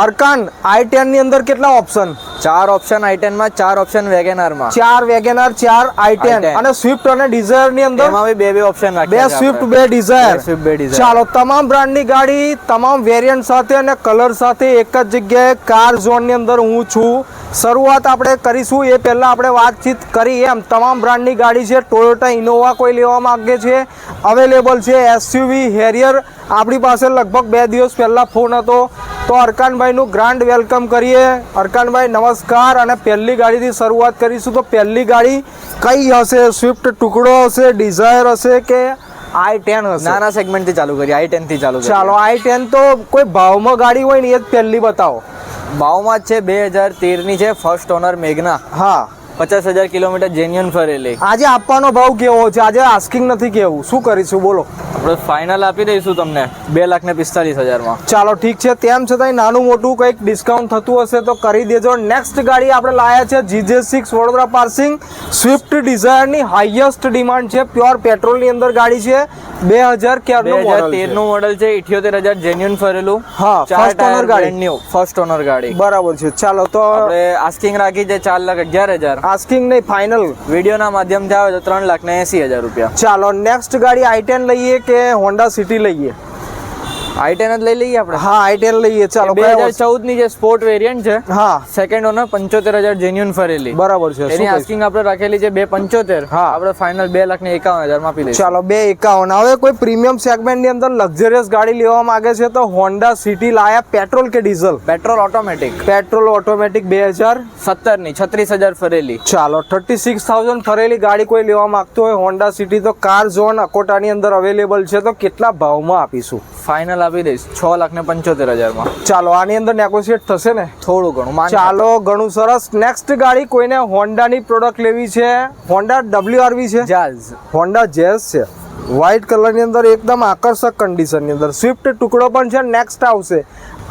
અરકાન i10 ની અંદર કેટલા ઓપ્શન? 4 ઓપ્શન i10 માં, 4 ઓપ્શન વેગેનાર માં. 4 વેગેનાર, 4 i10 અને સ્વિફ્ટ અને ડિઝાયર ની અંદર એમાં બી બે ઓપ્શન બે રાખ્યા છે. સ્વિફ્ટ, બે ડિઝાયર. ચાલો, તમામ બ્રાન્ડની ગાડી, તમામ વેરિયન્ટ સાથે અને કલર સાથે એક જ જગ્યાએ કાર ઝોન ની અંદર હું છું. શરૂઆત આપણે કરીશું એ પહેલા આપણે વાતચીત કરી એમ તમામ બ્રાન્ડની ગાડી છે. ટોયોટા ઇનોવા કોઈ લેવા માંગે છે, અવેલેબલ છે. એસયુવી હેરિયર આપણી પાસે લગભગ 2 દિવસ પહેલા ફોન હતો, તો અરકાનભાઈનું ગ્રાન્ડ વેલકમ કરીએ. અરકાનભાઈ નમસ્કાર. અને પહેલી ગાડીથી શરૂઆત કરીશું. તો પહેલી ગાડી કઈ હશે? સ્વિફ્ટ ટુકડો હશે, ડિઝાયર હશે કે i10 હશે? નાના સેગમેન્ટ થી ચાલુ કરીએ, i10 થી ચાલુ કરીએ. ચાલો, i10 તો કોઈ ભાવમાં ગાડી હોય ને એ જ પહેલી બતાવો. ભાવમાં જ છે, 2013 ની છે, ફર્સ્ટ ઓનર મેગ્ના. હા, 50,000 કિલોમીટર જેન્યુઅન ફરેલી. આજે આપવાનો ભાવ કેવો છે? આજે આસ્કિંગ નથી કેવું, શું કરીશું બોલો? આપણે ફાઇનલ આપી દઈશું તમને 2,45,000 માં. ચાલો ઠીક છે. તેમ છતાંય નાનું મોટું કંઈક ડિસ્કાઉન્ટ થતું હશે તો કરી દેજો. નેક્સ્ટ ગાડી આપણે લાયા છે GJ6 Vadodara passing. Swift Dzire ની હાઈએસ્ટ ડિમાન્ડ છે. પ્યોર પેટ્રોલ ની અંદર ગાડી છે. 2013 નું મોડલ છે. 78,000 જેન્યુઅન ફરેલું. હા, ફર્સ્ટ ઓનર ગાડી. ન્યુ ફર્સ્ટ ઓનર ગાડી. બરાબર છે. ચાલો, તો આપણે આસ્કિંગ રાખી છે 4,11,000. આસ્કિંગ નહીં, ફાઇનલ. વિડીયોના માધ્યમથી આવે તો 3,80,000 રૂપિયા. ચાલો, નેક્સ્ટ ગાડી i10 લઈએ કે હોન્ડા સિટી લઈએ? i10 જ લઈ લઈએ આપણે. હા, i10 લઈએ. ચાલો, 2014 ની જે સ્પોર્ટ વેરિયન્ટ છે. હા, સેકન્ડ ઓનર, 75,000 જેન્યુઅન ફરેલી. બરાબર છે. એની આસ્કિંગ આપણે રાખેલી છે 2,75,000. હા, આપણે ફાઇનલ 2,51,000 માં આપી દઈશું. ચાલો, 2,51,000. હવે કોઈ પ્રીમિયમ સેગમેન્ટ ની અંદર લક્ઝરિયસ ગાડી લેવા માંગે છે તો હોન્ડા સિટી લાયા. પેટ્રોલ કે diesel? Petrol automatic. Petrol automatic 2017 ની 36,000 ફરેલી. ચાલો, 36,000 ફરેલી ગાડી કોઈ લેવા માંગતો હોય હોન્ડા સિટી તો કાર ઝોન અકોટાની અંદર અવેલેબલ છે. તો કેટલા ભાવમાં આપીશું? ફાઇનલ આપી દઈશ 6,75,000 માં. ચાલો, આની અંદર નેગોશિએટ થશે ને? થોડું ઘણું. ચાલો, ઘણું સરસ. નેક્સ્ટ ગાડી કોઈને હોન્ડાની પ્રોડક્ટ લેવી છે. હોન્ડા WRV છે, જાઝ. હોન્ડા જેઝ છે, વ્હાઇટ કલરની અંદર એકદમ આકર્ષક કન્ડિશનની અંદર. સ્વિફ્ટ ટુકડો પણ છે. નેક્સ્ટ આવશે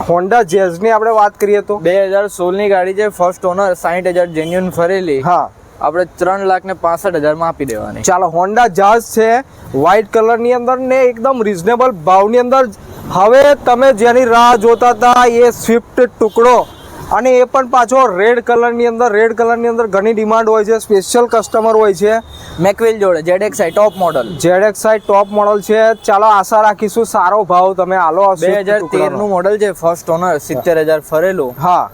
હોન્ડા જેઝ ની આપણે વાત કરીએ તો 2016 ની ગાડી છે. ફર્સ્ટ ઓનર, 60,000 જેન્યુઅન ફરેલી. હા, આપણે 3,65,000 માં આપી દેવાની. ચાલો, હોન્ડા જાઝ છે, વ્હાઇટ કલર ની અંદર ને એકદમ રીઝનેબલ ભાવની અંદર. હવે તમે જેની રાહ જોતા હતા એ સ્વિફ્ટ ટુકડો, અને એ પણ પાછો રેડ કલર ની અંદર. રેડ કલર ની અંદર ઘણી ડિમાન્ડ હોય છે, સ્પેશિયલ કસ્ટમર હોય છે. મેકવિલ જોડે ZXi top model. ZXi top model છે. ચાલો, આશા રાખીશું સારો ભાવ તમે આલો. 2013 નું મોડલ છે, ફર્સ્ટ ઓનર, 70,000 ફરેલું. હા,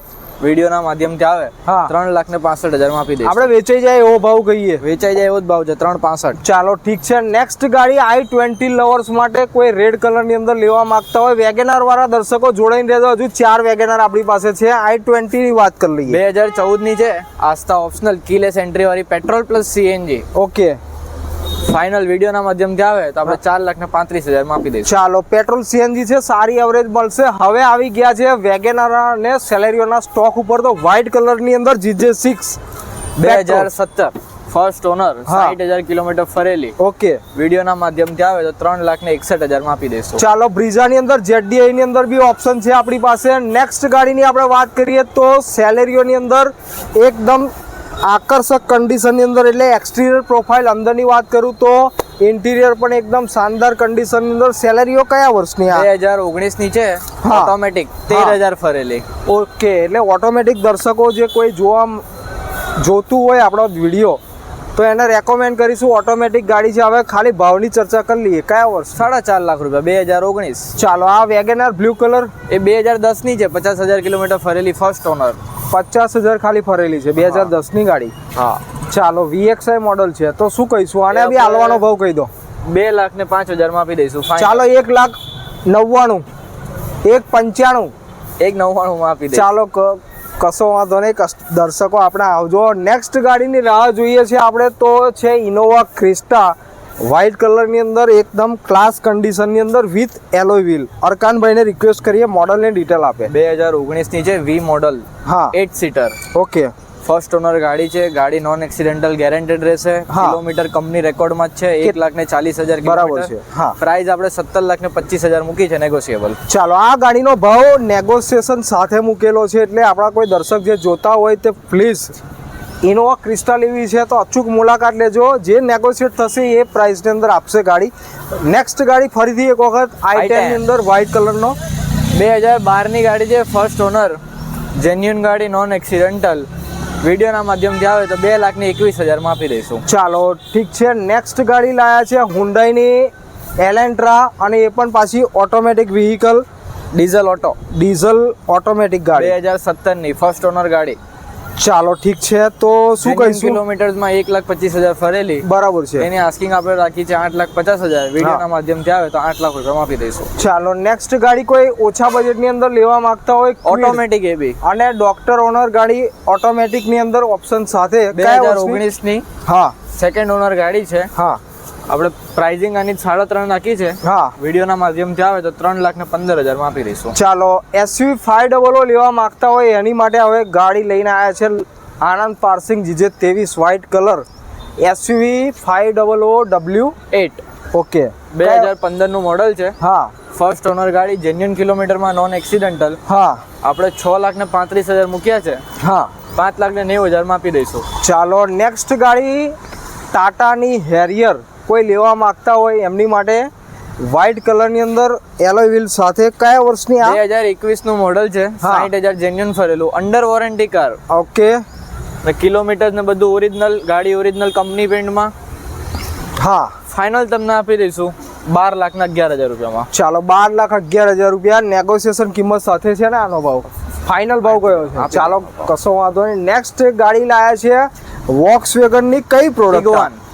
વિડીયોના માધ્યમથી આવે. હા, 3,65,000 માં આપી દઈશું. આપણે વેચાઈ જાય એવો ભાવ કહીએ. વેચાઈ જાય એવો જ ભાવ છે, 3,65,000. ચાલો, ઠીક છે. નેક્સ્ટ ગાડી i20 લવર્સ માટે કોઈ રેડ કલર ની અંદર લેવા માંગતા હોય, વેગેનાર વાળા દર્શકો જોડાઈને રહેજો. હજુ 4 વેગેનાર આપણી પાસે છે. i20 ની વાત કરી લઈએ. 2014 ની છે, આસ્થા ઓપ્શનલ, કીલેસ એન્ટ્રી વાળી, petrol plus CNG. Okay, final વિડીયોના માધ્યમથી આવે તો આપણે 4,35,000 માં આપી દઈશું. ચાલો, પેટ્રોલ CNG છે, સારી એવરેજ મળશે. હવે આવી ગયા છે વેગેનાર અને સેલેરિયોના સ્ટોક ઉપર. તો વ્હાઇટ કલર ની અંદર GJ6 2017 ફર્સ્ટ ઓનર, 60,000 કિલોમીટર ફરેલી. ઓકે, વિડીયોના માધ્યમથી આવે તો 3,61,000 માં આપી દઈશું. ચાલો, બ્રીઝાની અંદર ZDI ની અંદર બી ઓપ્શન છે આપણી પાસે. નેક્સ્ટ ગાડીની આપણે વાત કરીએ તો સેલેરિયોની અંદર એકદમ આકર્ષક કન્ડિશનની અંદર, એટલે એક્સટિરિયર પ્રોફાઇલ અંદરની વાત કરું તો ઇન્ટિરિયર પણ એકદમ શાનદાર કન્ડિશનની અંદર. સેલેરિયો કયા વર્ષની? 2019 ની છે, ઓટોમેટિક, 13,000 ફરેલી. ઓકે, એટલે ઓટોમેટિક દર્શકો જે કોઈ જોતું હોય આપણો વિડીયો તો એને રેકમેન્ડ કરીશું. ઓટોમેટિક ગાડી છે. હવે ખાલી ભાવની ચર્ચા કરી લઈએ. કયા વર્ષ? 4.5 લાખ રૂપિયા, 2019. ચાલો, આ વેગેનાર બ્લુ કલર એ 2010 ની છે, 50,000 કિલોમીટર ફરેલી, ફર્સ્ટ ઓનર. 50,000 ખાલી ફરેલી છે, 2010 ની ગાડી. હા, ચાલો, VXi મોડલ છે. તો શું કહીશું આને? બી હાલવાનો ભાવ કહી દો. 2,05,000 માં આપી દઈશું. ચાલો, 1,99,000, 1,95,000, 1,99,000 માં આપી દઈશું. ચાલો, કશો વાંધો નહીં. દર્શકો આપણે આવજો. નેક્સ્ટ ગાડીની રાહ જોઈએ છે આપણે તો છે ઇનોવા ક્રિસ્ટા, વ્હાઇટ કલરની અંદર, એકદમ ક્લાસ કન્ડિશનની અંદર, વિથ એલોય વ્હીલ. અરકાનભાઈને રિક્વેસ્ટ કરીએ મોડલની ડિટેલ આપે. 2019 ની છે, V મોડલ. હા, 8 સીટર. ઓકે, ફર્સ્ટ ઓનર ગાડી છે. ગાડી નોન એક્સિડેન્ટલ ગેરંટેડ રહેશે. કિલોમીટર કંપની રેકોર્ડમાં જ છે, 1,40,000 બરાબર છે. હા, પ્રાઇસ આપણે 17,25,000 મૂકી છે, નેગોશિયેબલ. ચાલો, આ ગાડીનો ભાવ નેગોશિએશન સાથે મૂકેલો છે. એટલે આપણા કોઈ દર્શક જે જોતા હોય તે પ્લીઝ ઇનોવા ક્રિસ્ટા લેવી છે તો અચૂક મુલાકાત લેજો. જે નેગોશિએટ થશે એ પ્રાઇસની અંદર આપશે ગાડી. નેક્સ્ટ ગાડી ફરીથી એક વખત i10 ની અંદર વ્હાઇટ કલરનો 2012 ની ગાડી છે, ફર્સ્ટ ઓનર, જેન્યુન ગાડી, નોન એક્સિડેન્ટલ. વિડીયોના માધ્યમથી આવે તો 2,21,000 માં આપી દઈશું. ચાલો ઠીક છે. નેક્સ્ટ ગાડી લાયા છે હુન્ડાઈની એલેન્ટ્રા, અને એ પણ પાછી ઓટોમેટિક વ્હીકલ, ડીઝલ ઓટોમેટિક ગાડી 2017 ની ફર્સ્ટ ઓનર ગાડી. ચાલો ઠીક છે. તો શું કહીશું? કિલોમીટરમાં 1,25,000 ફરેલી. બરાબર છે. એની આસ્કિંગ આપણે રાખી છે 8,50,000. વિડીયોના માધ્યમથી આવે તો 8 લાખ રૂપિયામાં આપી દઈશું. ચાલો નેક્સ્ટ ગાડી કોઈ ઓછા બજેટની અંદર લેવા માંગતા હોય, ઓટોમેટિક એ બી, અને ડોક્ટર ઓનર ગાડી ઓટોમેટિક ની અંદર ઓપ્શન સાથે 2019 ની હા સેકન્ડ ઓનર ગાડી છે. હા આપણે પ્રાઇઝિંગ આની 3.5 નાખી છે. હા વિડીયોના માધ્યમથી આવે તો 3,15,000 માં આપી દઈશું. ચાલો SUV 500 લેવા માંગતા હોય એની માટે હવે ગાડી લઈને આવ્યા છે Anand passing GJ23 white colour SUV 500 W8. Okay, 2015 નું મોડલ છે. હા ફર્સ્ટ ઓનર ગાડી, જેન્યુન કિલોમીટરમાં, નોન એક્સિડેન્ટલ. હા આપણે 6,35,000 મૂક્યા છે. હા 5,90,000 માં આપી દઈશું. ચાલો નેક્સ્ટ ગાડી ટાટાની હેરિયર કોઈ લેવા માંગતા હોય એમની માટે વ્હાઇટ કલરની અંદર એલોય વ્હીલ સાથે. કયા વર્ષની આ? 2021 નું મોડલ છે. 60,000 જેન્યુન ફરેલું, અંડર વોરંટી કાર. ઓકે, ને કિલોમીટર ને બધું ઓરિજિનલ, ગાડી ઓરિજિનલ કંપની પેન્ટમાં. હા ફાઇનલ તમને આપી દઈશું 12,11,000 રૂપિયામાં. ચાલો 12,11,000 રૂપિયા નેગોશિએશન કિંમત સાથે છે ને આનો ભાવ? ફાઇનલ ભાવ કયો છે? ચાલો કશો વાંધો નહીં. નેક્સ્ટ ગાડી લાયા છે વોક્સવેગનની કઈ product?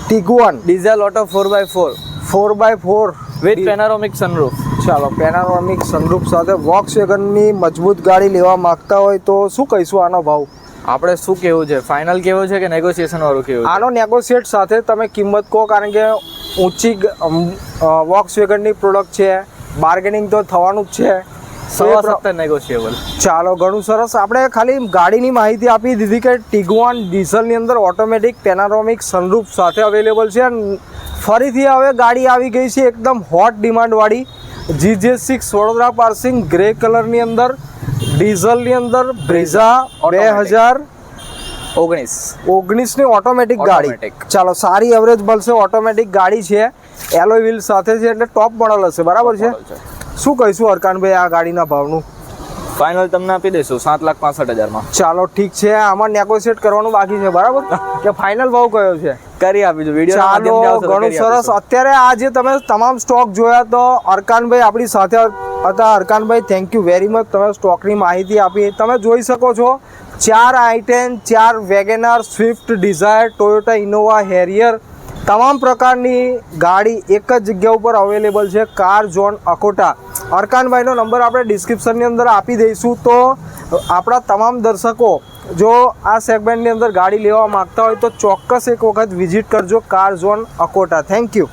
Tiguan diesel auto 4x4 4x4 with panoramic sunroof. ચાલો પેનોરામિક સનરૂફ સાથે વોક્સવેગનની મજબૂત ગાડી લેવા માંગતા હોય તો શું કહીશું આનો ભાવ? આપણે શું કેવું છે? ફાઇનલ કેવું છે કે નેગોશિએશન વાળું કેવું છે? આનો નેગોશિએટ સાથે તમે કિંમત કહો, કારણ કે ઊંચી વોક્સવેગનની પ્રોડક્ટ છે, બાર્ગેનિંગ તો થવાનું જ છે. 17.5 નેગોશિયેબલ. ચાલો ઘણું સરસ. આપણે ખાલી ગાડીની માહિતી આપી દીધી કે ટીગુઆન ડીઝલની અંદર ઓટોમેટિક પેનોરામિક સનરૂફ સાથે અવેલેબલ છે. ફરીથી હવે ગાડી આવી ગઈ છે એકદમ હોટ ડિમાન્ડવાળી GJ6 વડોદરા પાર્સિંગ ગ્રે કલરની અંદર, ડીઝલની અંદર, બ્રેઝા 2019 ની ઓટોમેટિક ગાડી. ચાલો સારી એવરેજ મળશે, ઓટોમેટિક ગાડી છે, એલોય વ્હીલ સાથે છે, એટલે ટોપ મોડલ હશે. બરાબર છે. શું કહીશું હરકાનભાઈ આ ગાડીના ભાવનું? ફાઇનલ તમને આપી દઈશું 7,65,000 માં. ચાલો ઠીક છે. આમાં નેગોશિએટ કરવાનું બાકી છે, બરાબર? કે ફાઇનલ ભાવ કયો છે? કરી આપીશું વિડીયો. ચાલો ઘણું સરસ. અત્યારે આ જે તમે તમામ સ્ટોક જોયા તો અરકાનભાઈ આપણી સાથે હતા. અરકાનભાઈ થેન્ક યુ વેરી મચ, તમે સ્ટોકની માહિતી આપી. તમે જોઈ શકો છો 4 i10, 4 WagonR, Swift Dzire, Toyota Innova, Harrier, તમામ પ્રકારની ગાડી એક જ જગ્યા ઉપર અવેલેબલ છે, કાર ઝોન અકોટા. અરકાનભાઈનો નંબર આપણે ડિસ્ક્રિપ્શનની અંદર આપી દઈશું. તો આપણા તમામ દર્શકો જો આ સેગમેન્ટની અંદર ગાડી લેવા માંગતા હોય તો ચોક્કસ એક વખત વિઝિટ કરજો car zone Akota. Thank you.